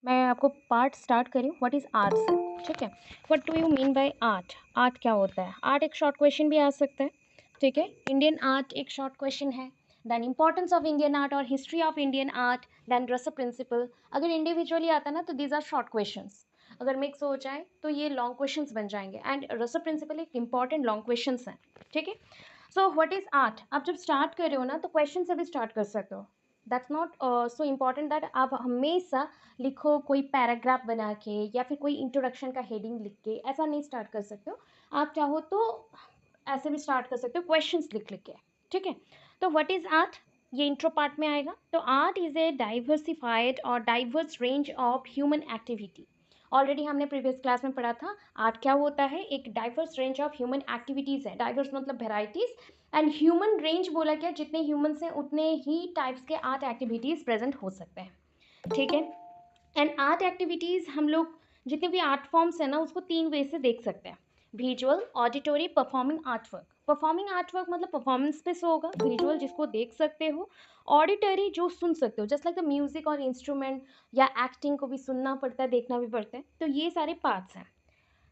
मैं आपको part start करी हूँ व्हाट इज़ आर्ट से, ठीक है। What do you mean by art? Art क्या होता है? आर्ट एक शॉर्ट क्वेश्चन भी आ सकता है, ठीक है। इंडियन आर्ट एक शॉर्ट क्वेश्चन है। Then importance of Indian art और history of Indian art, then रसो प्रिंसिपल। अगर इंडिविजुअली आता ना तो दीज आर शॉर्ट क्वेश्चंस, अगर मिक्स हो जाए तो ये लॉन्ग क्वेश्चंस बन जाएंगे। एंड रसो प्रिंसिपल एक इंपॉर्टेंट लॉन्ग क्वेश्चंस हैं, ठीक है। So what is art? आप जब स्टार्ट कर रहे हो ना तो क्वेश्चन से भी स्टार्ट कर सकते हो। That's not so important that आप हमेशा लिखो कोई पैराग्राफ बना के या फिर कोई इंट्रोडक्शन का हेडिंग लिख के, ऐसा नहीं स्टार्ट कर सकते हो। आप चाहो तो ऐसे भी स्टार्ट कर सकते हो क्वेश्चंस लिख लिख के, ठीक है। तो व्हाट इज़ आर्ट, ये इंट्रो पार्ट में आएगा। तो आर्ट इज़ ए डाइवर्सिफाइड और diverse range of human activity. Already हमने प्रीवियस क्लास में पढ़ा था आर्ट क्या होता है, एक diverse range of human activities है। डाइवर्स मतलब वेराइटीज़, एंड ह्यूमन रेंज बोला क्या, जितने ह्यूमन्स हैं उतने ही टाइप्स के आर्ट एक्टिविटीज़ प्रेजेंट हो सकते हैं, ठीक है। एंड आर्ट एक्टिविटीज़ हम लोग जितने भी आर्ट फॉर्म्स हैं ना उसको तीन वे से देख सकते हैं। Visual, auditory, performing art work. Performing art work मतलब परफॉर्मेंस पे से होगा। विजुअल जिसको देख सकते हो, ऑडिटरी जो सुन सकते हो, जस्ट लाइक द म्यूजिक और इंस्ट्रूमेंट या एक्टिंग को भी सुनना पड़ता है, देखना भी पड़ता है, तो ये सारे पार्ट्स हैं।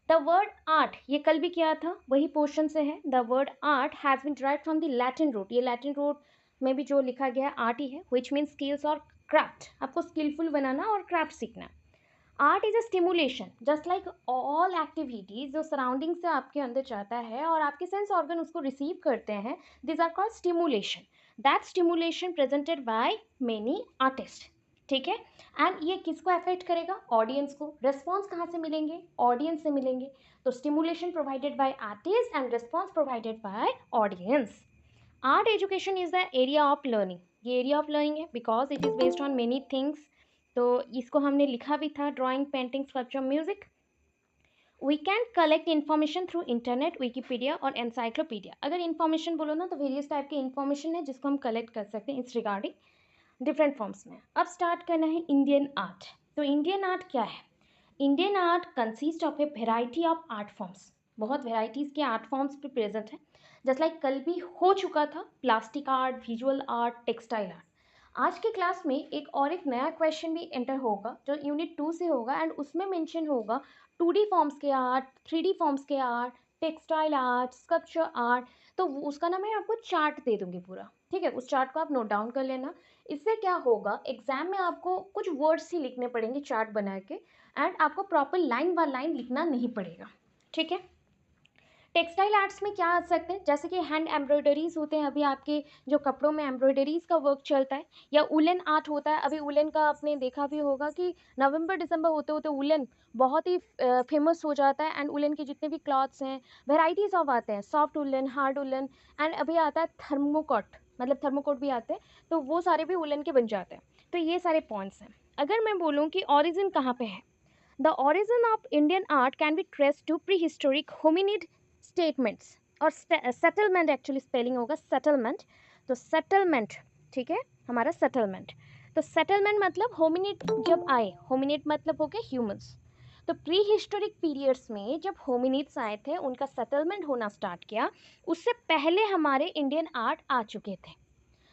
द वर्ड आर्ट, ये कल भी किया था, वही पोर्शन से है। The word art has been derived from the Latin root, ये लैटिन रूट में भी जो लिखा गया है आर्ट ही है, विच मीन्स स्किल्स और क्राफ्ट। आपको स्किलफुल बनाना और क्राफ्ट सीखना। Art is a stimulation, just like all activities जो सराउंडिंग से आपके अंदर जाता है और आपके सेंस ऑर्गन उसको रिसीव करते हैं, this are called stimulation. That stimulation presented by many artist, ठीक है। एंड ये किसको अफेक्ट करेगा? ऑडियंस को। रिस्पॉन्स कहाँ से मिलेंगे? ऑडियंस से मिलेंगे। तो stimulation provided by artist and response provided by audience. Art education is the area of learning, ये एरिया ऑफ लर्निंग है because it is based on many things. तो इसको हमने लिखा भी था, drawing, painting, sculpture, music. We can collect information through internet, Wikipedia और encyclopedia. अगर इन्फॉर्मेशन बोलो ना तो वेरियस टाइप की इन्फॉर्मेशन है जिसको हम कलेक्ट कर सकते हैं इस रिगार्डिंग डिफरेंट फॉर्म्स में। अब स्टार्ट करना है इंडियन आर्ट। तो इंडियन आर्ट क्या है? Indian art consist of a variety of art forms, बहुत वेराइटीज़ के आर्ट फॉर्म्स पे प्रेजेंट है। जस्ट लाइक कल भी हो चुका था, plastic art, visual art, textile art. आज के क्लास में एक नया क्वेश्चन भी एंटर होगा जो यूनिट 2 से होगा, एंड उसमें मेंशन होगा 2D फॉर्म्स के आर्ट, 3D फॉर्म्स के art, textile art, sculpture art. तो उसका ना मैं आपको चार्ट दे दूंगी पूरा, ठीक है। उस चार्ट को आप नोट डाउन कर लेना। इससे क्या होगा, एग्जाम में आपको कुछ वर्ड्स ही लिखने पड़ेंगे चार्ट बना के, एंड आपको प्रॉपर लाइन बाय लाइन लिखना नहीं पड़ेगा, ठीक है। टेक्सटाइल आर्ट्स में क्या आ सकते हैं, जैसे कि हैंड एम्ब्रॉयडरीज होते हैं, अभी आपके जो कपड़ों में एम्ब्रॉयडरीज का वर्क चलता है, या उलन आर्ट होता है। अभी उलन का आपने देखा भी होगा कि नवंबर दिसंबर होते होते उलन बहुत ही फेमस हो जाता है। एंड उलन के जितने भी क्लॉथ्स हैं, वेराइटीज़ ऑफ आते हैं, soft woollen, hard woollen, and अभी आता है थर्मोकोट, मतलब थर्मोकोट भी आते हैं, तो वो सारे भी उलन के बन जाते हैं। तो ये सारे पॉइंट्स हैं। अगर मैं बोलूँ कि ऑरिजिन कहाँ पे है, the origin of Indian art can be traced to prehistoric hominid statements और settlement, एक्चुअली स्पेलिंग होगा settlement। तो settlement, ठीक है, हमारा settlement। तो settlement मतलब होमिनिड जब आए, होमिनिड मतलब हो गए ह्यूमंस। तो प्री हिस्टोरिक पीरियड्स में जब होमिनिड्स आए थे, उनका सेटलमेंट होना स्टार्ट किया, उससे पहले हमारे इंडियन आर्ट आ चुके थे।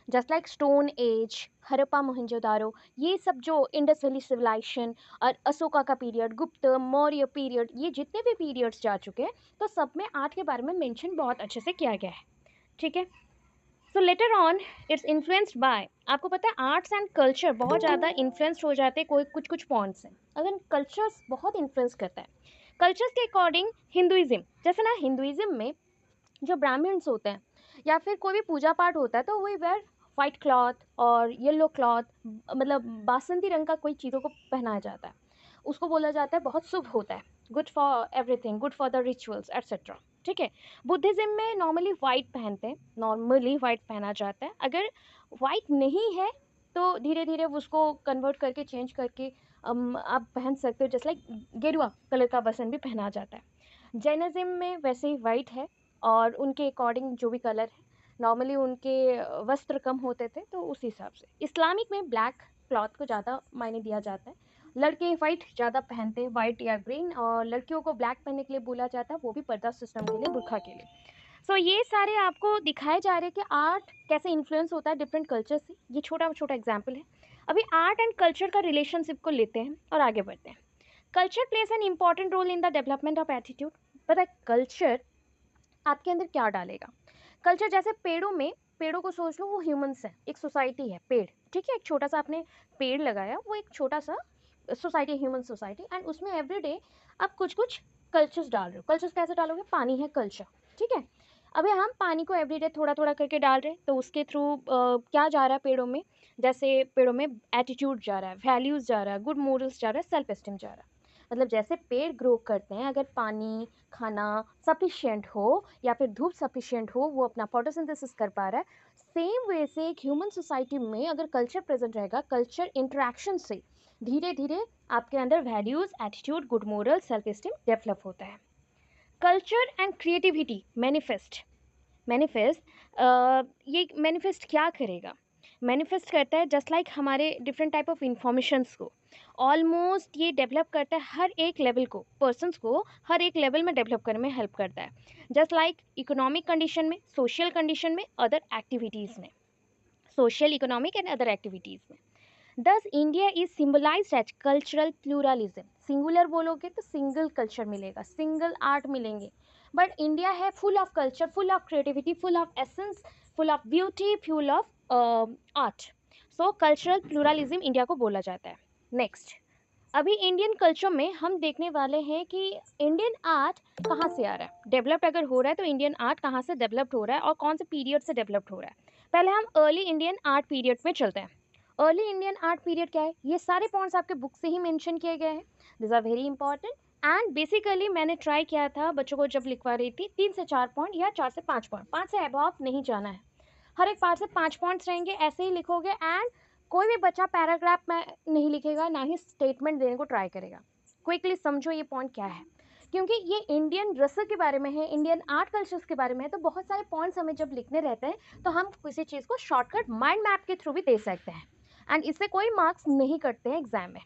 Just like stone age, Harappa Mohenjodaro, ये सब जो इंडस वैली सिविलाइजेशन और अशोका का पीरियड, गुप्त मौर्य पीरियड, ये जितने भी पीरियड्स जा चुके हैं, तो सब में आर्ट के बारे में मेंशन बहुत अच्छे से किया गया है, ठीक है। So later on it's influenced by, आपको पता है आर्ट्स एंड कल्चर बहुत ज़्यादा इन्फ्लुएंस्ड हो जाते हैं, कोई कुछ कुछ पॉइंट्स हैं। अगर कल्चर्स बहुत इन्फ्लुएंस करता है, कल्चर्स के अकॉर्डिंग हिंदुइज्म, जैसे ना हिंदुइज्म में जो ब्राह्मण्स होते हैं या फिर कोई भी पूजा पाठ होता है, तो वही वेयर वाइट क्लॉथ और येलो क्लॉथ, मतलब बासंती रंग का कोई चीज़ों को पहनाया जाता है, उसको बोला जाता है बहुत शुभ होता है, good for everything, good for the rituals etcetera, ठीक है। बुद्धिज़्म में नॉर्मली वाइट पहनते हैं, नॉर्मली वाइट पहना जाता है। अगर वाइट नहीं है तो धीरे धीरे उसको कन्वर्ट करके, चेंज करके आप पहन सकते हो, जैसे लाइक गेरुआ कलर का बसन भी पहना जाता है। जैनिज़्म में वैसे ही वाइट है, और उनके अकॉर्डिंग जो भी कलर है, नॉर्मली उनके वस्त्र कम होते थे तो उस हिसाब से। इस्लामिक में ब्लैक क्लॉथ को ज़्यादा मायने दिया जाता है, लड़के वाइट ज़्यादा पहनते हैं, वाइट या ग्रीन, और लड़कियों को ब्लैक पहनने के लिए बोला जाता है, वो भी पर्दा सिस्टम के लिए, बुर्खा के लिए। सो ये सारे आपको दिखाए जा रहे हैं कि आर्ट कैसे इन्फ्लुएंस होता है डिफरेंट कल्चर से। ये छोटा छोटा एग्जाम्पल है। अभी आर्ट एंड कल्चर का रिलेशनशिप को लेते हैं और आगे बढ़ते हैं। Culture place an important role in the development of attitude. पता है कल्चर आपके अंदर क्या डालेगा? कल्चर जैसे पेड़ों को सोच लो, वो ह्यूमंस है, एक सोसाइटी है पेड़, ठीक है। एक छोटा सा आपने पेड़ लगाया, वो एक छोटा सा सोसाइटी, ह्यूमन सोसाइटी, एंड उसमें एवरीडे आप कुछ कुछ कल्चर्स डाल रहे हो। कल्चर्स कैसे डालोगे? पानी है कल्चर, ठीक है। अभी हम पानी को एवरीडे थोड़ा थोड़ा करके डाल रहे हैं, तो उसके थ्रू क्या जा रहा है पेड़ों में? जैसे पेड़ों में एटीट्यूड जा रहा है, वैल्यूज़ जा रहा है, गुड मोरल्स जा रहा है, सेल्फ एस्टीम जा रहा है। मतलब जैसे पेड़ ग्रो करते हैं, अगर पानी खाना सफिशिएंट हो या फिर धूप सफिशिएंट हो, वो अपना फोटोसिंथेसिस कर पा रहा है। सेम वे से एक ह्यूमन सोसाइटी में अगर कल्चर प्रेजेंट रहेगा, कल्चर इंटरेक्शन से धीरे धीरे आपके अंदर values, attitude, good moral, self esteem develop होता है। कल्चर एंड क्रिएटिविटी मैनिफेस्ट ये मैनिफेस्ट क्या करेगा? मैनिफेस्ट करता है जस्ट लाइक हमारे डिफरेंट टाइप ऑफ इंफॉर्मेशंस को ऑलमोस्ट ये डेवलप करता है, हर एक लेवल को, पर्सनस को हर एक लेवल में डेवलप करने में हेल्प करता है। जस्ट लाइक इकोनॉमिक कंडीशन में, सोशल कंडीशन में, अदर एक्टिविटीज़ में, social, economic and other activities में। Thus India is symbolised as cultural pluralism. Singular बोलोगे तो सिंगल कल्चर मिलेगा, सिंगल आर्ट मिलेंगे, बट इंडिया है full of culture, full of creativity, full of essence, full of beauty, full of art. So cultural pluralism India को बोला जाता है। Next, अभी इंडियन कल्चर में हम देखने वाले हैं कि इंडियन आर्ट कहाँ से आ रहा है, डेवलप्ड अगर हो रहा है तो इंडियन आर्ट कहाँ से डेवलप्ड हो रहा है और कौन से पीरियड से डेवलप्ड हो रहा है। पहले हम अर्ली इंडियन आर्ट पीरियड में चलते हैं। अर्ली इंडियन आर्ट पीरियड क्या है? ये सारे पॉइंट्स आपके बुक से ही मेंशन किए गए हैं, this are very important. And basically मैंने ट्राई किया था बच्चों को जब लिखवा रही थी, 3 से 4 पॉइंट या 4 से 5 पॉइंट, 5 से अबव नहीं जाना है। हर एक पार्ट से 5 पॉइंट्स रहेंगे, ऐसे ही लिखोगे। एंड कोई भी बच्चा पैराग्राफ में नहीं लिखेगा, ना ही स्टेटमेंट देने को ट्राई करेगा। क्विकली समझो ये पॉइंट क्या है, क्योंकि ये इंडियन रसद के बारे में है, इंडियन आर्ट कल्चर्स के बारे में है, तो बहुत सारे पॉइंट्स हमें जब लिखने रहते हैं तो हम किसी चीज़ को शॉर्टकट माइंड मैप के थ्रू भी दे सकते हैं, एंड इससे कोई मार्क्स नहीं कटते हैं एग्जाम में।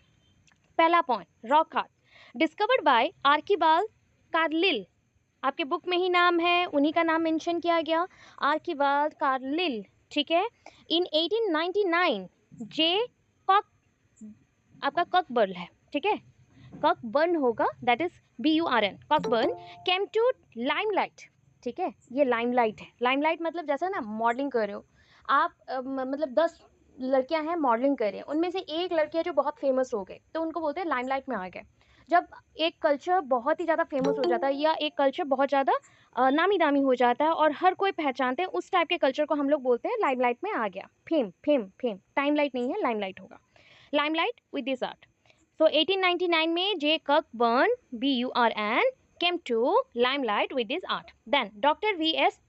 पहला point, rock art discovered by Archibald Carlill. आपके बुक में ही नाम है, उन्हीं का नाम मेंशन किया गया, आर्किबाल्ड कार्लिल, ठीक है। इन 1899 जे कॉक, आपका कॉकबर्न है, ठीक है, कॉकबर्न होगा, that is BURN, Cockburn came to limelight, ठीक है। ये लाइमलाइट है, लाइमलाइट मतलब जैसा ना मॉडलिंग कर रहे हो आप, मतलब 10 लड़कियां हैं मॉडलिंग कर रही हैं, उनमें से एक लड़की है जो बहुत फेमस हो गए, तो उनको बोलते हैं लाइमलाइट में आ गए। जब एक कल्चर बहुत ही ज़्यादा फेमस हो जाता है या एक कल्चर बहुत ज़्यादा नामी दामी हो जाता है और हर कोई पहचानते हैं, उस टाइप के कल्चर को हम लोग बोलते हैं लाइमलाइट में आ गया, फेम फेम फेम, टाइमलाइट नहीं है, लाइमलाइट होगा, लाइमलाइट विद दिस आर्ट। सो 1899 में जे Cockburn BURN came to limelight with this art. Then Dr. V.S.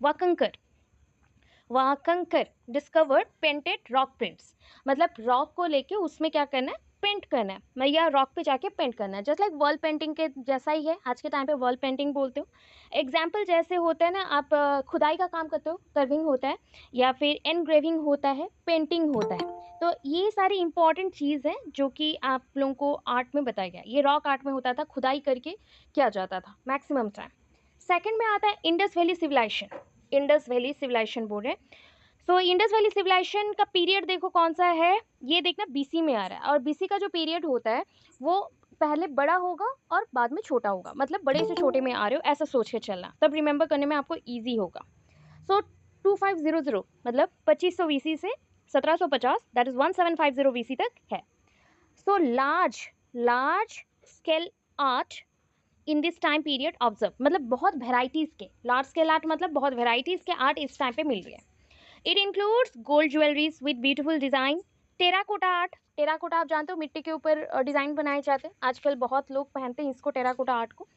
Wakankar discovered painted rock prints. मतलब रॉक को लेके उसमें क्या करना है, पेंट करना है, मैं या रॉक पे जाके पेंट करना है, जस्ट लाइक वॉल पेंटिंग के जैसा ही है, आज के टाइम पे वॉल पेंटिंग बोलते हो। एग्जाम्पल जैसे होता है ना, आप खुदाई का काम करते हो, कर्विंग होता है, या फिर एनग्रेविंग होता है, पेंटिंग होता है। तो ये सारी इंपॉर्टेंट चीज़ है जो कि आप लोगों को आर्ट में बताया गया। ये रॉक आर्ट में होता था, खुदाई करके किया जाता था मैक्सिमम टाइम। सेकेंड में आता है Indus valley civilisation, Indus valley civilisation बोल रहे हैं। सो इंडस वैली सिविलाइजेशन का पीरियड देखो कौन सा है, ये देखना BC में आ रहा है, और BC का जो पीरियड होता है वो पहले बड़ा होगा और बाद में छोटा होगा, मतलब बड़े से छोटे में आ रहे हो ऐसा सोच के चलना, तब रिमेंबर करने में आपको ईजी होगा। सो 2500 मतलब 2500 BC से 1750, दैट इज 1750 BC तक है। So large scale art in this time period observe, मतलब बहुत वेराइटीज़ के, लार्ज स्केल आर्ट मतलब बहुत वेराइटीज़ के आर्ट इस टाइम पे मिल रही है। It includes gold jewelleries with beautiful design, terracotta art, terracotta आप जानते हो मिट्टी के ऊपर डिज़ाइन बनाए जाते हैं, आजकल बहुत लोग पहनते हैं इसको, टेराकोटा आर्ट को।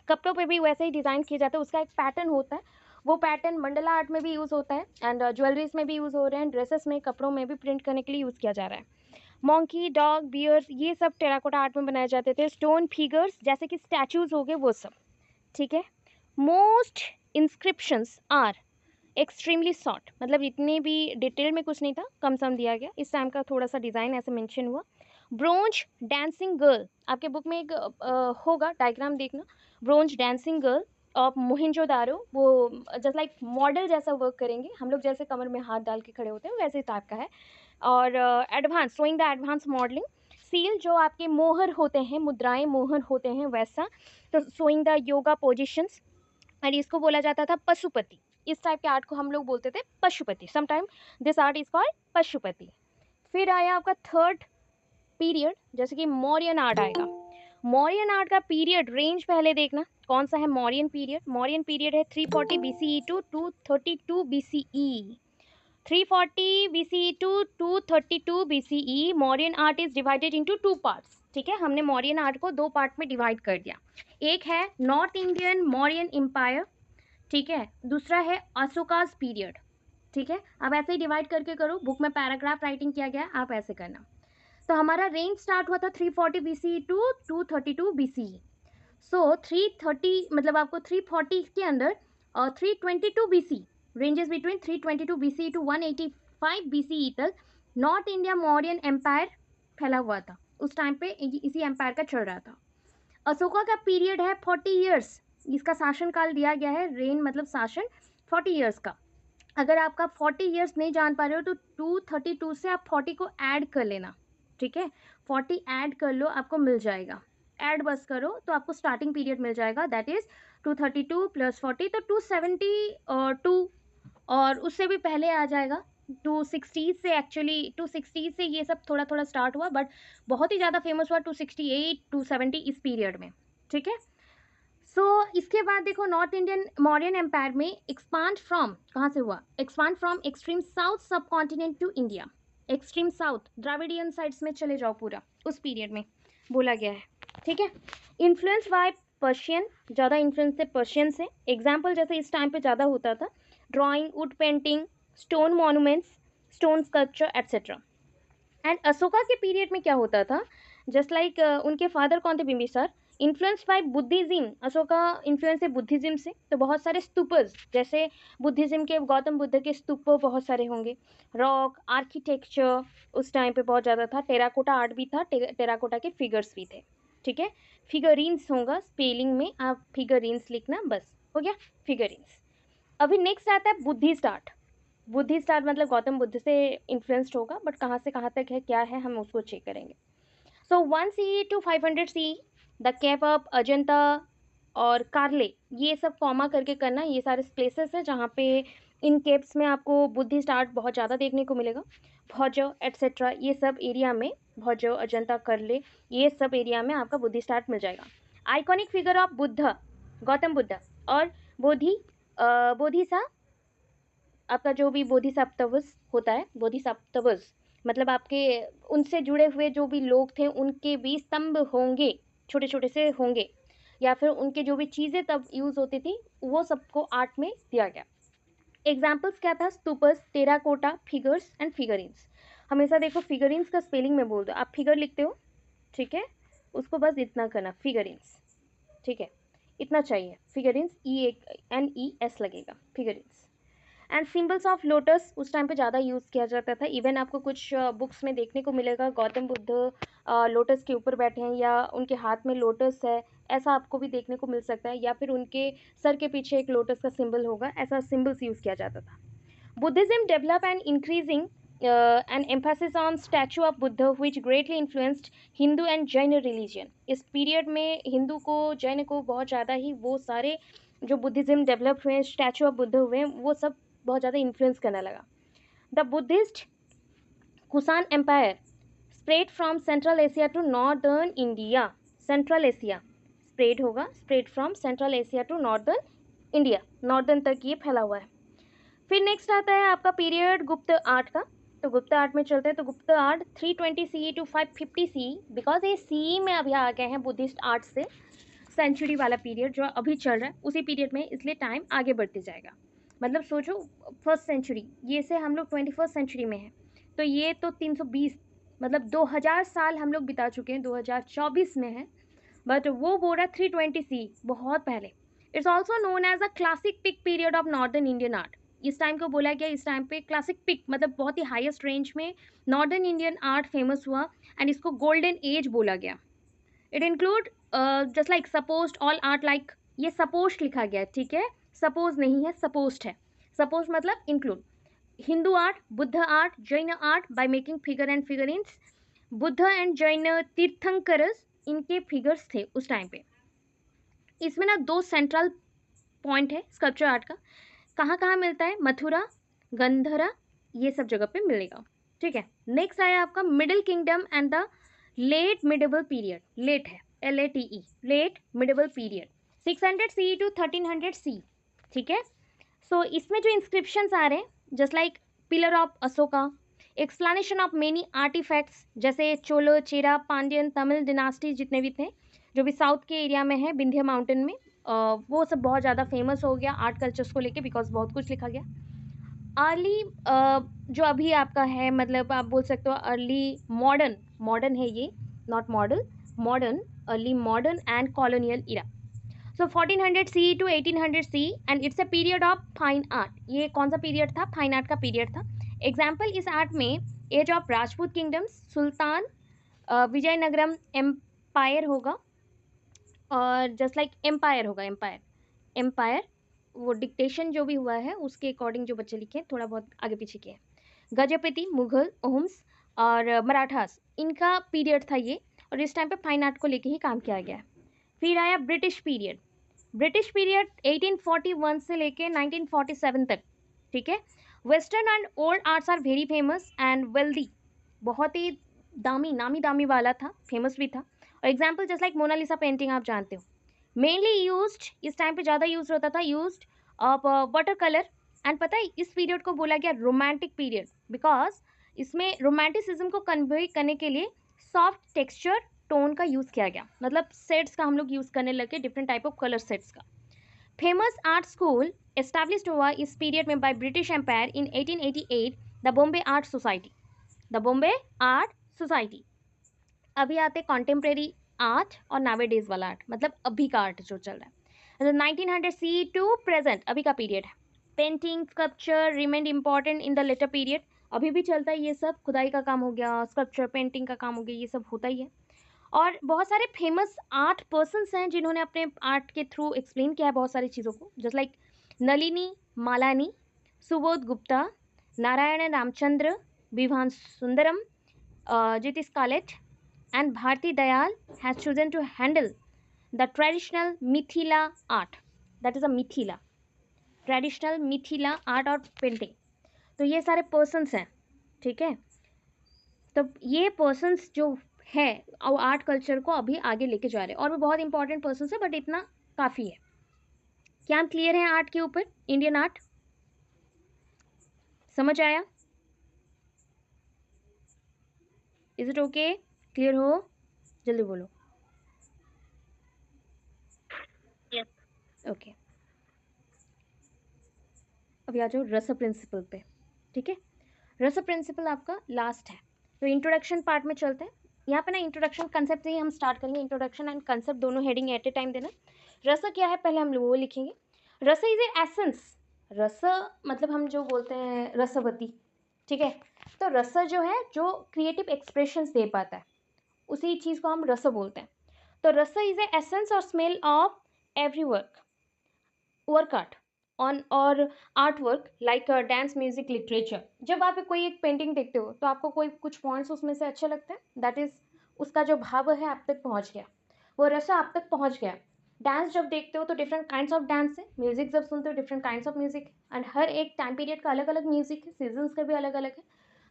कपड़ों पे भी वैसे ही डिज़ाइन किया जाता है, उसका एक पैटर्न होता है, वो पैटर्न मंडला आर्ट में भी यूज़ होता है, एंड ज्वेलरीज में भी यूज़ हो रहे हैं, ड्रेसेस में, कपड़ों में भी प्रिंट करने के लिए यूज़ किया जा रहा है। मॉन्की, डॉग, बियर्स, ये सब टेराकोटा आर्ट में बनाए जाते थे। स्टोन फिगर्स जैसे कि स्टैचूज हो गए वो सब, ठीक है। Most inscriptions are extremely short, मतलब इतने भी डिटेल में कुछ नहीं था, कम सम दिया गया, इस टाइम का थोड़ा सा डिज़ाइन ऐसे मेंशन हुआ। ब्रोंज डांसिंग गर्ल, आपके बुक में एक होगा डायग्राम देखना, ब्रोंज डांसिंग गर्ल मोहिंजोदारो, वो जस्ट लाइक मॉडल जैसा वर्क करेंगे, हम लोग जैसे कमर में हाथ डाल के खड़े होते हैं वैसे टाइप का है। और advance, showing the advance modelling. Seal, जो आपके मोहर होते हैं, मुद्राएं मोहर होते हैं वैसा, तो showing the yoga positions. And इसको बोला जाता था पशुपति। इस टाइप के आर्ट को हम लोग बोलते थे Pashupati. Sometime this art is called Pashupati. फिर आया आपका थर्ड पीरियड, जैसे कि मौर्यन आर्ट आएगा। मौर्यन आर्ट का पीरियड रेंज पहले देखना कौन सा है। मौर्यन पीरियड, मौर्यन पीरियड है 340 BCE to 232 BCE। 340 BCE to 232 BCE। Mauryan art is divided into 2 parts. ठीक है, हमने मौर्यन आर्ट को 2 पार्ट में डिवाइड कर दिया। एक है नॉर्थ इंडियन मौर्यन एम्पायर, ठीक है, दूसरा है अशोकाज पीरियड। ठीक है, अब ऐसे ही डिवाइड करके करो, बुक में पैराग्राफ राइटिंग किया गया, आप ऐसे करना। तो हमारा रेंज स्टार्ट हुआ था 340 BCE टू 232 BCE। सो 330 मतलब आपको 340 के अंदर और 322 BC, ranges between 322 BCE to 185 BCE तक नॉर्थ इंडिया मौर्यन एम्पायर फैला हुआ था। उस टाइम पे इसी एम्पायर का चल रहा था। अशोका का पीरियड है 40 ईयर्स, इसका शासन काल दिया गया है, रेन मतलब शासन 40 ईयर्स का। अगर आपका 40 ईयर्स नहीं जान पा रहे हो तो 232 से आप 40 को ऐड कर लेना। ठीक है, 40 ऐड कर लो, आपको मिल जाएगा। ऐड बस करो तो आपको स्टार्टिंग पीरियड मिल जाएगा, दैट इज 232 प्लस 40 तो 272। और उससे भी पहले आ जाएगा 260 से, एक्चुअली 260 से ये सब थोड़ा थोड़ा स्टार्ट हुआ, बट बहुत ही ज़्यादा फेमस हुआ 268 270 इस पीरियड में। ठीक है, इसके बाद देखो नॉर्थ इंडियन मौर्यन एम्पायर में एक्सपांड फ्रॉम कहाँ से हुआ, expand from extreme south sub continent to India. Extreme south Dravidian sides में चले जाओ पूरा, उस पीरियड में बोला गया है। ठीक है, इन्फ्लुएंस बाय पर्शियन, ज़्यादा इन्फ्लुएंस है पर्शियन से। एग्जाम्पल जैसे इस टाइम पे ज़्यादा होता था drawing, would painting, stone monuments, stone sculpture etcetera. And Ashoka के पीरियड में क्या होता था, जस्ट लाइक उनके फादर कौन थे, Bimbisara, influence by Buddhism. Ashoka influence है बुद्धिज्म से, तो बहुत सारे स्तूपर्स, जैसे बुद्धिज्म के गौतम बुद्ध के स्तूप बहुत सारे होंगे। रॉक आर्किटेक्चर उस टाइम पे बहुत ज़्यादा था। टेराकोटा आर्ट भी था, टेराकोटा के फिगर्स भी थे। ठीक है, फिगरीन्स होगा, स्पेलिंग में आप फिगरीन्स लिखना, बस हो गया फिगरीन्स। अभी नेक्स्ट आता है बुद्धिस्ट आर्ट। बुद्धिस्ट आर्ट मतलब गौतम बुद्ध से इन्फ्लुएंस्ड होगा, बट कहाँ से कहाँ तक है, क्या है, हम उसको चेक करेंगे। So 1 CE to 500 CE, the cave of Ajanta और कार्ले, ये सब कॉमा करके करना। ये सारे प्लेसेस हैं जहाँ पे इन केव्स में आपको बुद्धिस्ट आर्ट बहुत ज़्यादा देखने को मिलेगा। भौजो एट्सेट्रा, ये सब एरिया में, भौजो अजंता करले, ये सब एरिया में आपका बुद्धिस्ट आर्ट मिल जाएगा। Iconic figure of Buddha, Gautam Buddha और बोधिसा, आपका जो भी बोधिसत्वस होता है, बोधिसत्वस मतलब आपके उनसे जुड़े हुए जो भी लोग थे उनके भी स्तंभ होंगे, छोटे छोटे से होंगे, या फिर उनके जो भी चीज़ें तब यूज़ होती थी वो सबको आर्ट में दिया गया। एग्जाम्पल्स क्या था, स्तूपस, टेराकोटा, फिगर्स एंड फिगरिन्स। हमेशा देखो फिगरिन्स का स्पेलिंग में बोल दो, आप फिगर लिखते हो, ठीक है, उसको बस इतना करना फिगरिन्स। ठीक है, इतना चाहिए, फिगरिन्स, ENES लगेगा, फिगरिन्स। एंड सिंबल्स ऑफ लोटस उस टाइम पे ज़्यादा यूज़ किया जाता था। इवन आपको कुछ बुक्स में देखने को मिलेगा गौतम बुद्ध लोटस के ऊपर बैठे हैं या उनके हाथ में लोटस है, ऐसा आपको भी देखने को मिल सकता है, या फिर उनके सर के पीछे एक लोटस का सिंबल होगा, ऐसा सिंबल्स यूज़ किया जाता था। Buddhism develop and increasing N emphasis on statue of Buddha which greatly influenced Hindu and Jain religion. इस पीरियड में हिंदू को, जैन को बहुत ज़्यादा ही वो सारे जो बुद्धिज्म डेवलप हुए, स्टैचू ऑफ बुद्ध हुए, वो सब बहुत ज़्यादा इन्फ्लुएंस करने लगा। The Buddhist Kushan empire spread from central Asia to northern India. Central Asia spread होगा, spread from central Asia to northern India, northern तक ये फैला हुआ है। फिर नेक्स्ट आता है आपका पीरियड गुप्त आर्ट का। तो गुप्त आर्ट में चलते हैं, तो Gupta art 320 CE to 550 CE, because ये CE में अभी आ गए हैं बुद्धिस्ट आर्ट से, सेंचुरी वाला पीरियड जो अभी चल रहा है उसी पीरियड में, इसलिए टाइम आगे बढ़ते जाएगा। मतलब सोचो फर्स्ट सेंचुरी, ये से हम लोग 21st सेंचुरी में हैं, तो ये तो 320 मतलब 2000 साल हम लोग बिता चुके हैं, 2024 में है, बट वो बोल रहा 320 CE, बहुत पहले। It's also known as a classic peak period of northern Indian art. इस टाइम को बोला गया, इस टाइम पे क्लासिक पिक मतलब बहुत ही हाईएस्ट रेंज में नॉर्दर्न इंडियन आर्ट फेमस हुआ, एंड इसको गोल्डन एज बोला गया। It include just like supposed all art like ये सपोज लिखा गया है, ठीक है, सपोज नहीं है, सपोज्ड है। सपोज मतलब include Hindu art, Buddha art, Jain art by making figure and figurines. Buddha and Jain tirthankaras इनके फिगर्स थे उस टाइम पे। इसमें ना दो सेंट्रल पॉइंट है स्कल्पचर आर्ट का। कहाँ कहाँ मिलता है? मथुरा, गंधरा, ये सब जगह पे मिलेगा, ठीक है। नेक्स्ट आया आपका middle kingdom and the late medieval period. Late है LATE, late medieval period 600 CE to 1300 CE, ठीक है। सो इसमें जो इंस्क्रिप्शंस आ रहे हैं just like pillar of Ashoka, explanation of many artifacts, जैसे चोलो, चेरा, पांड्यन, तमिल डिनास्टी जितने भी थे, जो भी साउथ के एरिया में है विंध्य माउंटेन में, वो सब बहुत ज़्यादा फेमस हो गया आर्ट कल्चर्स को लेके, बिकॉज बहुत कुछ लिखा गया। अर्ली जो अभी आपका है, मतलब आप बोल सकते हो अर्ली मॉडर्न, मॉडर्न है ये, not model, modern, early modern and colonial era. So 1400 CE to 1800 CE and it's a period of fine art. ये कौन सा पीरियड था? फाइन आर्ट का पीरियड था। एग्जाम्पल इस आर्ट में एज ऑफ राजपूत किंगडम्स, सुल्तान, विजयनगरम एम्पायर होगा, और जस्ट लाइक एम्पायर होगा, एम्पायर, एम्पायर, वो डिक्टेशन जो भी हुआ है उसके अकॉर्डिंग जो बच्चे लिखे थोड़ा बहुत आगे पीछे किए। गजपति, मुगल, ओम्स और मराठास, इनका पीरियड था ये, और इस टाइम पे फाइन आर्ट को लेके ही काम किया गया है। फिर आया ब्रिटिश पीरियड। ब्रिटिश पीरियड 1841 से लेके 1947 तक, ठीक है। Western and old arts are very famous and wealthy, बहुत ही दामी, नामी दामी वाला था, फेमस भी था। और example just like Mona Lisa painting आप जानते हो, मेनली यूज्ड, इस टाइम पे ज़्यादा यूज होता था, used of water colour. And पता है इस पीरियड को बोला गया रोमांटिक पीरियड, बिकॉज इसमें रोमांटिसिज्म को कन्वे करने के लिए सॉफ्ट टेक्सचर टोन का यूज़ किया गया, मतलब सेट्स का हम लोग यूज़ करने लगे, different type of colour sets का। फेमस आर्ट स्कूल एस्टैब्लिश्ड हुआ इस पीरियड में by British empire in 1888, the Bombay art society, the Bombay art society. अभी आते कॉन्टेम्प्रेरी आर्ट और नावेडेज वाला आर्ट, मतलब अभी का आर्ट जो चल रहा है, 1900 CE टू प्रेजेंट, अभी का पीरियड है। Painting, sculpture remained important in the letter period, अभी भी चलता है ये सब, खुदाई का काम हो गया, स्कल्पचर पेंटिंग का काम हो गया, ये सब होता ही है। और बहुत सारे फेमस आर्ट पर्सन्स हैं जिन्होंने अपने आर्ट के थ्रू एक्सप्लेन किया है बहुत सारी चीज़ों को, just like Nalini Malani, Subodh Gupta, Narayan Ramachandra, Vivan Sundaram, Jitish Kallat and Bharti Dayal has chosen to handle the traditional Mithila art. That is a Mithila, traditional Mithila art और painting. तो ये सारे पर्सन्स हैं, ठीक है। तो ये पर्सन्स जो है आर्ट कल्चर को अभी आगे लेके जा रहे हैं, और भी बहुत इंपॉर्टेंट पर्सन्स है, बट इतना काफ़ी है। क्या हम क्लियर हैं आर्ट के ऊपर? इंडियन आर्ट समझ आया? Is it okay? क्लियर हो? जल्दी बोलो। ओके, अभी आ जाओ रस प्रिंसिपल पे, ठीक है। रस प्रिंसिपल आपका लास्ट है, तो इंट्रोडक्शन पार्ट में चलते हैं। यहाँ पे ना इंट्रोडक्शन कंसेप्ट से ही हम स्टार्ट करेंगे, इंट्रोडक्शन एंड कंसेप्ट दोनों हेडिंग एट ए टाइम देना। रस क्या है पहले हम लोग वो लिखेंगे। रस इज ए एसेंस, रस मतलब हम जो बोलते हैं रसवती, ठीक है। तो रस जो है जो क्रिएटिव एक्सप्रेशंस दे पाता है, उसी चीज़ को हम रस बोलते हैं। तो रस इज ए एसेंस और smell of every work art on और art work like dance, music, literature. जब आप कोई एक पेंटिंग देखते हो तो आपको कोई कुछ पॉइंट्स उसमें से अच्छे लगते हैं, दैट इज उसका जो भाव है आप तक पहुंच गया, वो रस आप तक पहुंच गया। डांस जब देखते हो तो डिफरेंट काइंड्स ऑफ डांस है, म्यूजिक जब सुनते हो different kinds of music, and हर एक टाइम पीरियड का अलग अलग म्यूजिक है, सीजन्स का भी अलग अलग है।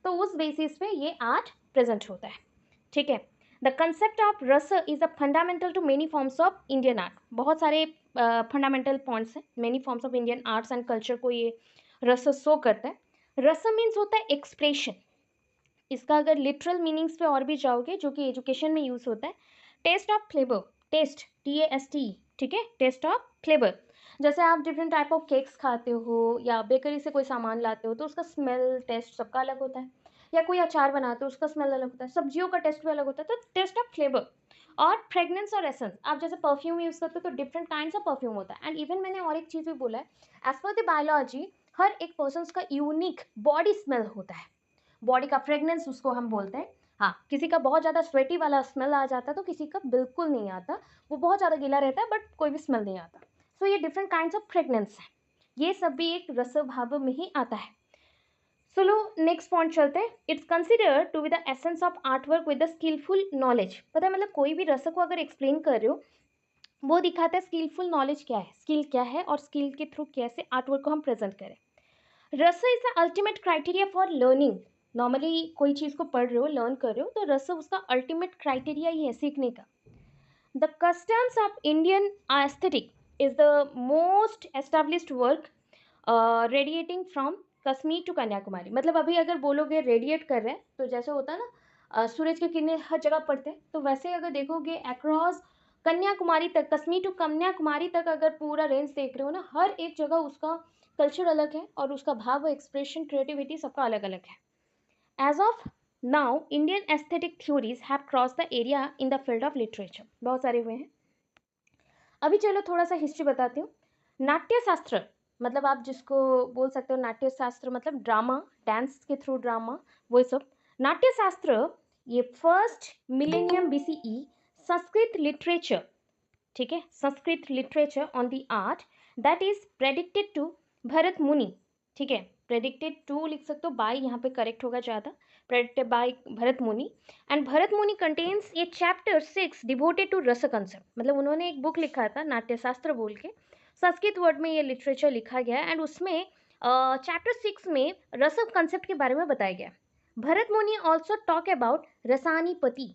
तो उस बेसिस पे ये आर्ट प्रेजेंट होता है, ठीक है। The concept of rasa is a fundamental to many forms of Indian art. बहुत सारे फंडामेंटल पॉइंट्स हैं many forms of Indian arts and culture को ये रस शो करता है। रस मीन्स होता है एक्सप्रेशन, इसका अगर लिटरल मीनिंग्स पे और भी जाओगे जो कि एजुकेशन में यूज़ होता है, taste of flavour, taste TAST, ठीक है, टेस्ट ऑफ फ्लेवर। जैसे आप डिफरेंट टाइप ऑफ केक्स खाते हो या बेकरी से कोई सामान लाते हो तो उसका स्मेल टेस्ट सबका अलग होता है, या कोई अचार बनाते हो उसका स्मेल अलग होता है, सब्जियों का टेस्ट भी अलग होता है। तो टेस्ट ऑफ फ्लेवर और फ्रेगनेंस और एसेंस, आप जैसे परफ्यूम यूज़ करते हो तो डिफरेंट काइंड्स ऑफ परफ्यूम होता है। एंड इवन मैंने और एक चीज़ भी बोला है, एज पर द बायोलॉजी हर एक पर्सन का यूनिक बॉडी स्मेल होता है, बॉडी का फ्रेगनेंस उसको हम बोलते हैं। हाँ, किसी का बहुत ज़्यादा स्वेटी वाला स्मेल आ जाता है तो किसी का बिल्कुल नहीं आता, वो बहुत ज़्यादा गीला रहता है बट कोई भी स्मेल नहीं आता। सो ये डिफरेंट काइंड्स ऑफ फ्रेगनेंस है, ये सब भी एक रस भाव में ही आता है। सो लो नेक्स्ट पॉइंट चलते हैं। It's consider to be the essence of art work with the skilful knowledge. पता है मतलब कोई भी रस को अगर एक्सप्लेन कर रहे हो वो दिखाता है स्किलफुल नॉलेज क्या है, स्किल क्या है, और स्किल के थ्रू कैसे आर्ट वर्क को हम प्रेजेंट करें। रस is the ultimate criteria for learning. Normally कोई चीज़ को पढ़ रहे हो, लर्न कर रहे हो, तो रस उसका अल्टीमेट क्राइटेरिया ही है सीखने का। The customs of Indian aesthetic is the most established work radiating from Kashmir to Kanyakumari. मतलब अभी अगर बोलोगे रेडिएट कर रहे हैं तो जैसे होता है ना सूरज के किरणें हर जगह पड़ते हैं, तो वैसे अगर देखोगे अक्रॉस कन्याकुमारी तक, कश्मीर टू कन्याकुमारी तक अगर पूरा रेंज देख रहे हो ना, हर एक जगह उसका कल्चर अलग है और उसका भाव, एक्सप्रेशन, क्रिएटिविटी सबका अलग अलग है। Age of now Indian aesthetic theories have cross the area in the field of literature. बहुत सारे हुए हैं। अभी चलो थोड़ा सा हिस्ट्री बताती हूँ। नाट्य शास्त्र मतलब आप जिसको बोल सकते हो नाट्य शास्त्र मतलब ड्रामा, डांस के थ्रू ड्रामा, वो सब नाट्य शास्त्र। ये first millennium BCE Sanskrit literature, ठीक है, Sanskrit literature on the art that is predicted to Bharat Muni, ठीक है, प्रेडिक्टेड टू लिख सकते हो, बाय यहाँ पे करेक्ट होगा ज़्यादा, प्रेडिक्टेड बाय भरत मुनि। And Bharat Muni contains a chapter 6 devoted to rasa concept. मतलब उन्होंने एक बुक लिखा था नाट्यशास्त्र बोल के, संस्कृत वर्ड में ये लिटरेचर लिखा गया एंड उसमें चैप्टर 6 में रस कंसेप्ट के बारे में बताया गया। भरत मुनि ऑल्सो टॉक अबाउट रसानीपति,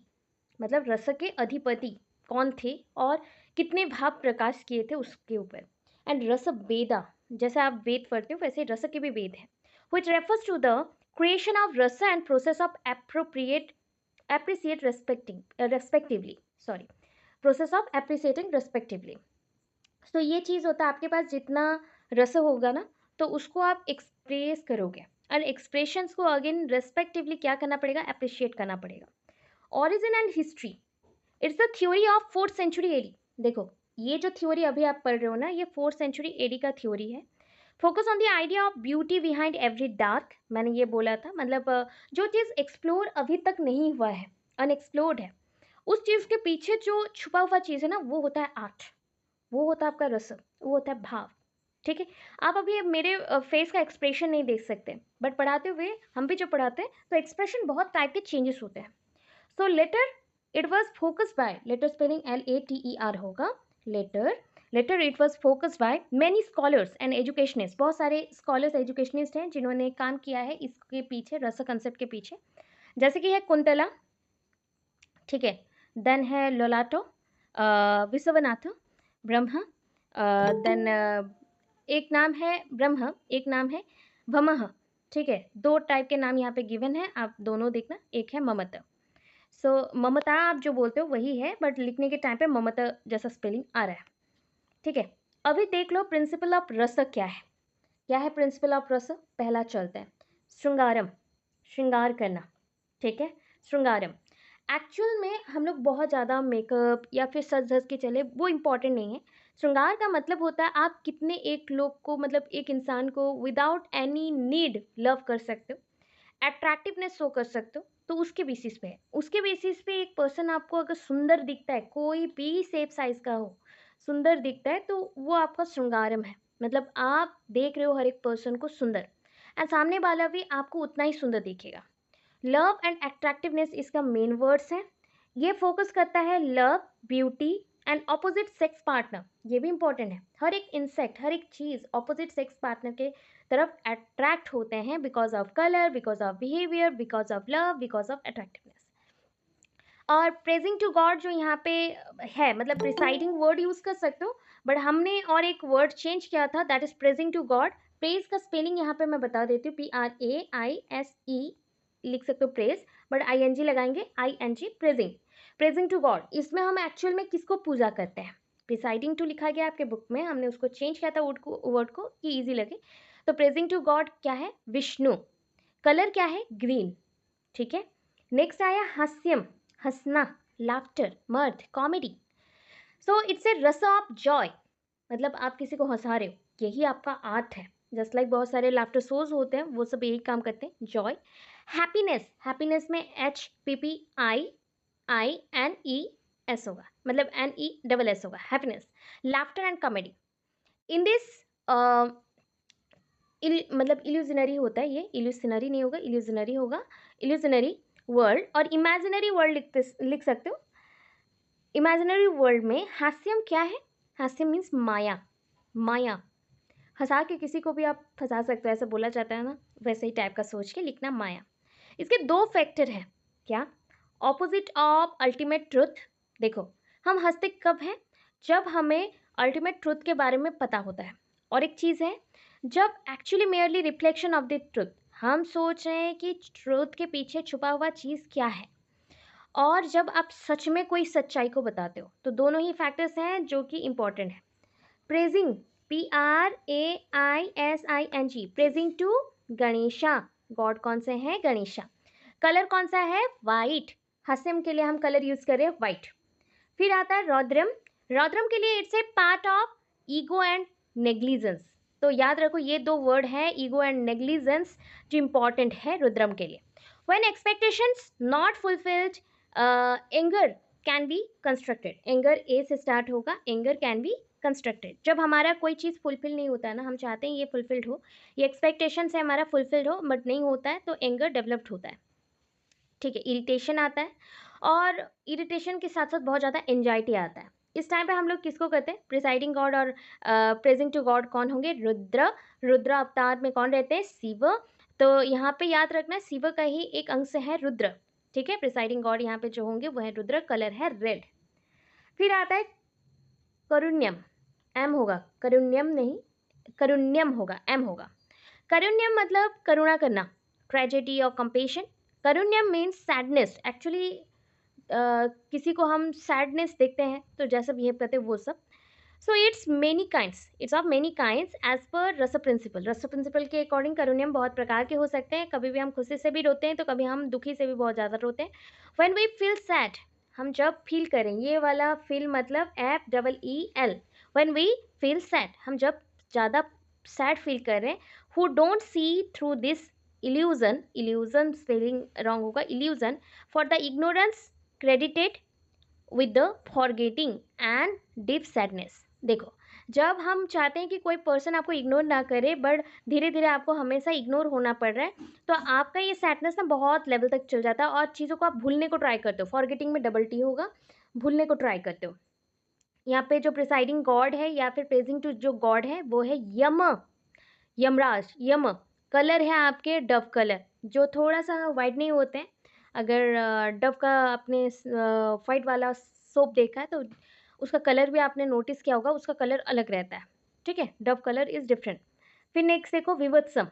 मतलब रस के अधिपति कौन थे और कितने भाव प्रकाश किए थे उसके ऊपर। एंड रस वेदा, जैसे आप वेद पढ़ते हो वैसे रस के भी वेद है, which refers to the creation of rasa and process of appreciate respectively, sorry, process of appreciating respectively। तो ये चीज़ होता है आपके पास जितना रस होगा ना तो उसको आप एक्सप्रेस करोगे, और एक्सप्रेशंस को अगेन रेस्पेक्टिवली क्या करना पड़ेगा, अप्रिशिएट करना पड़ेगा। Origin and history, it's the theory of 4th century AD. देखो ये जो थ्योरी अभी आप पढ़ रहे हो ना, ये 4th सेंचुरी एडी का थ्योरी है। Focus on the idea of beauty behind every dark. मैंने ये बोला था, मतलब जो चीज़ एक्सप्लोर अभी तक नहीं हुआ है, अनएक्सप्लोर्ड है, उस चीज़ के पीछे जो छुपा हुआ चीज़ है ना वो होता है आर्ट, वो होता है आपका रस, वो होता है भाव, ठीक है। आप अभी मेरे फेस का एक्सप्रेशन नहीं देख सकते, बट पढ़ाते हुए हम भी जो पढ़ाते हैं तो एक्सप्रेशन बहुत टाइप के चेंजेस होते हैं। So later it was focus by, later spelling LATER होगा, later it was focus by many scholars and educationist. बहुत सारे स्कॉलर्स एजुकेशनिस्ट हैं जिन्होंने काम किया है इसके पीछे, रस कंसेप्ट के पीछे, जैसे कि है कुंतला, ठीक है, देन है लोलाटो, विश्वनाथ, ब्रह्म, देन एक नाम है ब्रह्म, एक नाम है भमह, ठीक है, दो टाइप के नाम यहाँ पे गिवन है, आप दोनों देखना, एक है ममता। सो ममता आप जो बोलते हो वही है, बट लिखने के टाइम पे ममता जैसा स्पेलिंग आ रहा है, ठीक है। अभी देख लो प्रिंसिपल ऑफ रस क्या है, क्या है प्रिंसिपल ऑफ रस। पहला चलता है श्रृंगारम, श्रृंगार करना, ठीक है, श्रृंगारम। एक्चुअल में हम लोग बहुत ज़्यादा मेकअप या फिर सज धज के चले, वो इम्पॉर्टेंट नहीं है। श्रृंगार का मतलब होता है आप कितने एक लोग को, मतलब एक इंसान को विदाउट एनी नीड लव कर सकते हो, अट्रैक्टिवनेस शो कर सकते हो, तो उसके बेसिस पे है। उसके बेसिस पे एक पर्सन आपको अगर सुंदर दिखता है, कोई भी शेप साइज का हो, सुंदर दिखता है, तो वो आपका श्रृंगारम है। मतलब आप देख रहे हो हर एक पर्सन को सुंदर, एंड सामने वाला भी आपको उतना ही सुंदर दिखेगा। लव एंड अट्रैक्टिवनेस इसका मेन वर्ड्स है। ये फोकस करता है love, beauty and opposite sex partner, ये भी इंपॉर्टेंट है। हर एक इंसेक्ट, हर एक चीज़ ऑपोजिट सेक्स पार्टनर के तरफ अट्रैक्ट होते हैं because of colour, because of behaviour, because of love, because of attractiveness. और प्रेजिंग टू गॉड जो यहाँ पे है, मतलब प्रिसाइडिंग वर्ड यूज़ कर सकते हो, बट हमने और एक वर्ड चेंज किया था, that is praising to God. Praise का स्पेलिंग यहाँ पे मैं बता देती हूँ, PRAISE लिख सकते हो प्रेज, बट ING लगाएंगे, ING, praising, praising to God. इसमें हम एक्चुअल में किसको पूजा करते हैं, प्रिसाइडिंग टू लिखा गया आपके बुक में, हमने उसको चेंज किया था वर्ड को कि ईजी लगे। तो प्रेजिंग टू गॉड क्या है, विष्णु। कलर क्या है, ग्रीन, ठीक है। नेक्स्ट आया हास्यम, हंसना, लाफ्टर, मर्द, कॉमेडी। सो इट्स ए रस ऑफ जॉय, मतलब आप किसी को हंसा रहे हो, यही आपका आर्ट है। जस्ट लाइक बहुत सारे लाफ्टर शोज होते हैं, वो सब यही काम करते हैं, जॉय। हैप्पीनेस, हैप्पीनेस में HPPIINES होगा, मतलब NESS होगा, happiness. Laughter and comedy, in this मतलब इल्यूजनरी होता है, ये इल्यूजनरी नहीं होगा, इल्यूजनरी होगा, इल्यूजनरी वर्ल्ड। और इमेजिनरी वर्ल्ड लिख सकते हो। इमेजिनरी वर्ल्ड में हास्यम क्या है? हास्यम मीन्स माया, माया। हंसा के किसी को भी आप फंसा सकते हो, ऐसा बोला जाता है ना, वैसे ही टाइप का सोच के लिखना माया। इसके दो फैक्टर हैं। क्या? Opposite of ultimate truth. देखो, हम हंसते कब हैं? जब हमें अल्टीमेट ट्रुथ के बारे में पता होता है। और एक चीज़ है, जब actually merely reflection of the truth, हम सोच रहे हैं कि ट्रुथ के पीछे छुपा हुआ चीज़ क्या है, और जब आप सच में कोई सच्चाई को बताते हो, तो दोनों ही फैक्टर्स हैं जो कि इंपॉर्टेंट है। Praising, PRAISING, praising to Ganesha. God कौन से हैं? गणेशा। कलर कौन सा है? वाइट। हस्यम के लिए हम कलर यूज करें वाइट। फिर आता है रौद्रम। रौद्रम के लिए it's a part of ego and negligence. तो याद रखो, ये दो वर्ड है, ईगो एंड नेग्लिजेंस, जो इंपॉर्टेंट है रुद्रम के लिए। When expectations not fulfilled, anger can be constructed. Anger A से स्टार्ट होगा, एंगर कैन बी कंस्ट्रक्टेड। जब हमारा कोई चीज़ फुलफिल नहीं होता है ना, हम चाहते हैं ये फुलफिल्ड हो, ये एक्सपेक्टेशन से हमारा फुलफिल्ड हो, बट नहीं होता है, तो एंगर डेवलप्ड होता है। ठीक है, इरिटेशन आता है, और इरिटेशन के साथ साथ बहुत ज़्यादा एंजाइटी आता है। इस टाइम पे हम लोग किसको कहते हैं? प्रिसाइडिंग गॉड और प्रेजिंग टू गॉड कौन होंगे? रुद्र। रुद्र अवतार में कौन रहते हैं? शिव। तो यहाँ पे याद रखना, शिव का ही एक अंश है रुद्र। ठीक है, प्रिसाइडिंग गॉड यहाँ पे जो होंगे वो है रुद्र, कलर है रेड। फिर आता है करुण्यम। एम होगा, करुण्यम नहीं, करुण्यम होगा, एम होगा। करुण्यम मतलब करुणा करना, ट्रेजेडी और compassion. Karunyam means sadness. Actually किसी को हम सैडनेस देखते हैं तो जैसा बिहेव करते हैं वो सब। So it's many kinds, it's of many kinds as per rasa principal. रस प्रिंसिपल के अकॉर्डिंग करुण्यम बहुत प्रकार के हो सकते हैं। कभी भी हम खुशी से भी रोते हैं, तो कभी हम दुखी से भी बहुत ज़्यादा रोते हैं। व्हेन वी फील सैड, हम जब फील करें, ये वाला फील मतलब FEEL। When we feel sad, हम जब ज़्यादा सैड फील कर रहे हैं, who don't see through this illusion, illusion spelling wrong होगा, illusion, for the ignorance credited with the forgetting and deep sadness. देखो, जब हम चाहते हैं कि कोई पर्सन आपको इग्नोर ना करे, बट धीरे धीरे आपको हमेशा इग्नोर होना पड़ रहा है, तो आपका ये सैडनेस ना बहुत लेवल तक चल जाता है, और चीज़ों को आप भूलने को ट्राई करते हो। फॉरगेटिंग में डबल टी होगा, भूलने को ट्राई करते हो। यहाँ पे जो प्रिसाइडिंग गॉड है या फिर प्रेजिंग टू जो गॉड है वो है यम, यमराज, यम। कलर है आपके डव कलर, जो थोड़ा सा वाइट नहीं होते हैं। अगर डव का आपने वाइट वाला सोप देखा है तो उसका कलर भी आपने नोटिस किया होगा, उसका कलर अलग रहता है। ठीक है, डव कलर इज डिफरेंट। फिर नेक्स्ट देखो विवत्सम।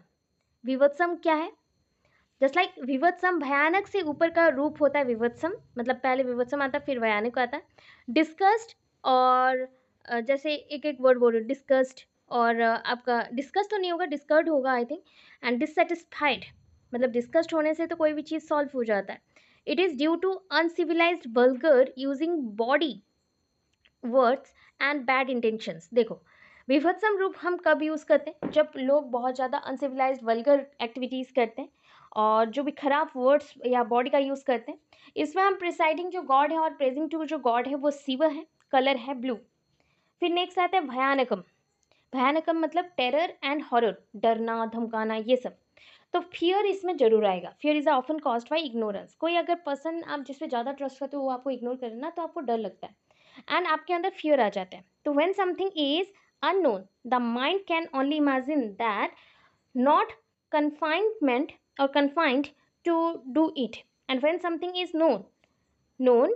विवत्सम क्या है? जस्ट लाइक विवत्सम, भयानक से ऊपर का रूप होता है विवत्सम, मतलब पहले विवत्सम आता है फिर भयानक आता है। डिस्कस्ड, और जैसे एक एक वर्ड बोलो, डिस्कस्ड, और आपका डिस्कस तो नहीं होगा, डिस्कर्ड होगा आई थिंक। एंड डिससेटिस्फाइड, मतलब डिस्कस्ड होने से तो कोई भी चीज़ सॉल्व हो जाता है। It is due to uncivilised vulgar using body words and bad intentions. देखो, विभत्सम रूप हम कब यूज़ करते हैं? जब लोग बहुत ज़्यादा अनसिविलाइज्ड वल्गर एक्टिविटीज़ करते हैं, और जो भी खराब वर्ड्स या बॉडी का यूज़ करते हैं। इसमें हम प्रिसाइडिंग जो गॉड है और प्रेजिंग टू जो गॉड है वो शिव है, कलर है ब्लू। फिर नेक्स्ट आता है भयानकम। भयानकम मतलब टेरर एंड हॉरर, डरना, धमकाना, ये सब। तो फियर इसमें जरूर आएगा। Fear is often caused by ignorance. कोई अगर पर्सन आप जिस पे ज़्यादा ट्रस्ट करते हो वो आपको इग्नोर करे ना, तो आपको डर लगता है एंड आपके अंदर फियर आ जाता है। तो when something is unknown, the mind can only imagine that, not confinement or confined to do it. And when something is known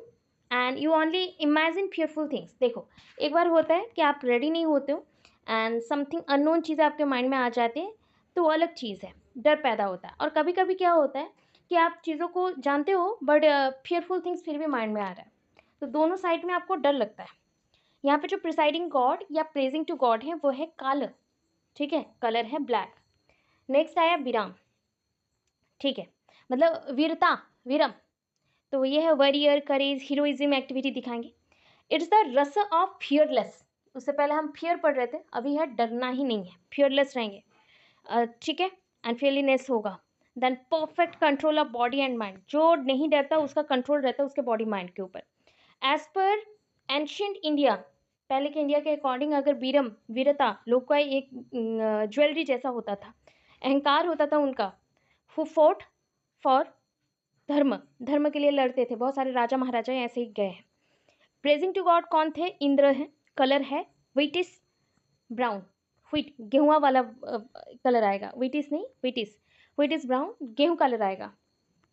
and you only imagine fearful things। देखो, एक बार होता है कि आप रेडी नहीं होते हो एंड समथिंग अननोन चीज़ आपके माइंड में आ जाती है, तो वो अलग चीज़ है, डर पैदा होता है। और कभी कभी क्या होता है कि आप चीज़ों को जानते हो बट फियरफुल थिंग्स फिर भी माइंड में आ रहा है, तो दोनों साइड में आपको डर लगता है। यहाँ पे जो प्रिसाइडिंग गॉड या प्रेजिंग टू गॉड है वो है काल। ठीक है, कलर है ब्लैक। नेक्स्ट आया विराम। ठीक है, मतलब वीरता, वीरम। तो ये है वरियर, करेज, हीरोइज्म एक्टिविटी दिखाएंगे। इट्स द रस ऑफ फियरलेस। उससे पहले हम फियर पढ़ रहे थे, अभी है डरना ही नहीं है, फियरलेस रहेंगे। ठीक है, एंड फियरलीनेस होगा। Then perfect control of body and mind. जो नहीं डरता उसका कंट्रोल रहता है उसके बॉडी माइंड के ऊपर। एज पर एंशियंट इंडिया, पहले के इंडिया के अकॉर्डिंग अगर वीरम वीरता लोग का एक ज्वेलरी जैसा होता था, अहंकार होता था उनका, हु फोर्ट फॉर धर्म, धर्म के लिए लड़ते थे, बहुत सारे राजा महाराजा ऐसे ही गए हैं। प्रेजिंग टू गॉड कौन थे? इंद्र हैं। कलर है व्हीटिश ब्राउन, व्हीट गेहूं वाला कलर आएगा, व्हीटिश नहीं व्हीटिश, व्हीटिश ब्राउन गेहूं कलर आएगा।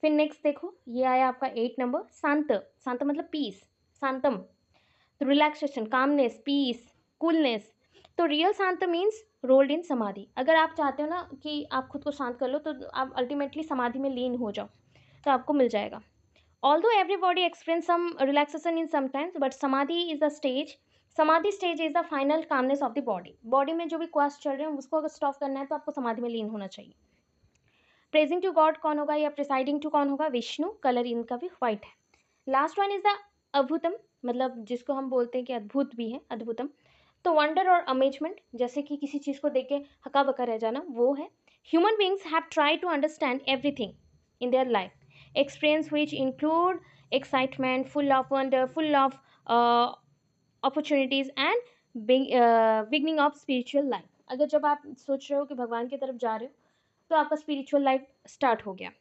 फिर नेक्स्ट देखो ये आया आपका 8 नंबर, शांत, शांत मतलब पीस, शांतम, तो रिलैक्सेशन, कामनेस, पीस, कूलनेस। तो रियल शांत मीन्स रोल्ड इन समाधि। अगर आप चाहते हो ना कि आप खुद को शांत कर लो तो आप अल्टीमेटली समाधि में लीन हो जाओ, तो आपको मिल जाएगा। Although everybody experience some relaxation in sometimes, but samadhi is the stage. समाधि stage is the final calmness of the body. Body में जो भी क्वास चल रहे हैं उसको अगर स्टॉप करना है तो आपको समाधि में लीन होना चाहिए। प्रेजिंग टू गॉड कौन होगा या प्रिसाइडिंग टू कौन होगा? विष्णु। कलर इनका भी व्हाइट है। लास्ट वन इज द अद्भुतम, मतलब जिसको हम बोलते हैं कि अद्भुत भी है, अद्भुतम। तो वंडर और अमेजमेंट, जैसे कि किसी चीज़ को देख के हका बका रह जाना, वो है। Human beings have try to understand everything in their life, experience which include excitement, full of wonder, full of opportunities and beginning of spiritual life। अगर जब आप सोच रहे हो कि भगवान की तरफ जा रहे हो तो आपका स्पिरिचुअल लाइफ स्टार्ट हो गया,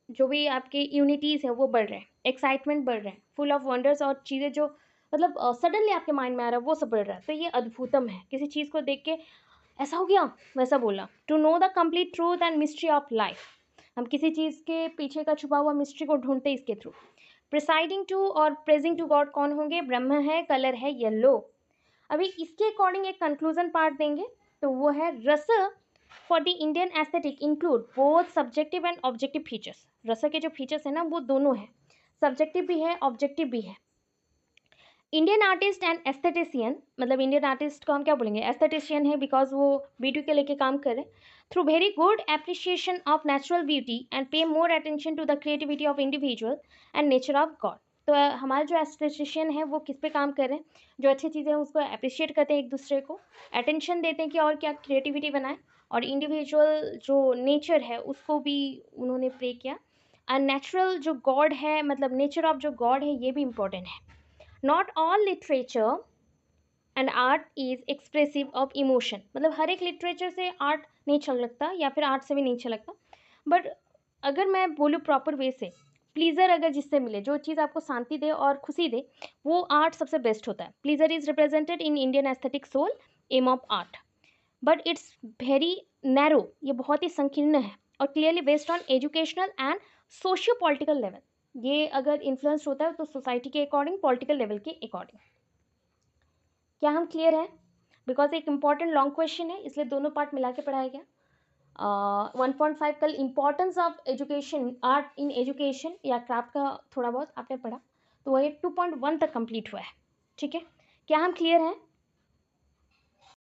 जो भी आपके यूनिटीज़ है वो बढ़ रहे हैं, एक्साइटमेंट बढ़ रहे हैं, फुल ऑफ वंडर्स, और चीज़ें जो मतलब सडनली आपके माइंड में आ रहा है वो सब बढ़ रहा है। तो ये अद्भुतम है, किसी चीज़ को देख के ऐसा हो गया वैसा बोला। To know the complete truth and mystery of life, हम किसी चीज़ के पीछे का छुपा हुआ मिस्ट्री को ढूंढते हैं इसके थ्रू। प्रिसाइडिंग टू और प्रेजिंग टू गॉड कौन होंगे? ब्रह्म है, कलर है येलो। अभी इसके अकॉर्डिंग एक कंक्लूजन पार्ट देंगे, तो वो है रस for the Indian aesthetic include both subjective and objective features. रस के जो फीचर्स है ना वो दोनों है, सब्जेक्टिव भी है ऑब्जेक्टिव भी है। इंडियन आर्टिस्ट एंड एस्थेटिशियन, मतलब इंडियन आर्टिस्ट को हम क्या बोलेंगे? एस्थेटिशियन है, बिकॉज वो ब्यूटी के लेके काम कर रहे हैं। Through very good appreciation of natural beauty and pay more attention to the creativity of individual and nature of God. तो हमारे जो एस्थेटिशियन है वो किस पे काम कर रहे हैं? जो अच्छी चीज़ें हैं उसको अप्रिशिएट करते हैं, एक दूसरे को अटेंशन देते हैं कि और क्या क्रिएटिविटी बनाए, और इंडिविजुअल जो नेचर है उसको भी उन्होंने प्रे किया। एंड नेचुरल जो गॉड है, मतलब नेचर ऑफ जो गॉड है, ये भी इम्पोर्टेंट है। Not all literature and art is expressive of emotion, मतलब हर एक लिटरेचर से आर्ट नहीं अच्छा लगता या फिर आर्ट से भी नहीं अच्छा लगता, बट अगर मैं बोलूँ प्रॉपर वे से, प्लीज़र अगर जिससे मिले, जो चीज़ आपको शांति दे और खुशी दे, वो आर्ट सबसे बेस्ट होता है। Pleasure is represented in Indian aesthetic sole aim of art, but it's very narrow, ये बहुत ही संकीर्ण है, और clearly based on educational and socio political level. ये अगर इन्फ्लुएंस होता है तो सोसाइटी के अकॉर्डिंग, पॉलिटिकल लेवल के अकॉर्डिंग। क्या हम क्लियर हैं? बिकॉज एक इंपॉर्टेंट लॉन्ग क्वेश्चन है इसलिए दोनों पार्ट मिला के पढ़ाया गया। 1.5 कल importance of education, art in education या क्राफ्ट का थोड़ा बहुत आपने पढ़ा, तो वही 2.1 तक कंप्लीट हुआ है। ठीक है, क्या हम क्लियर हैं?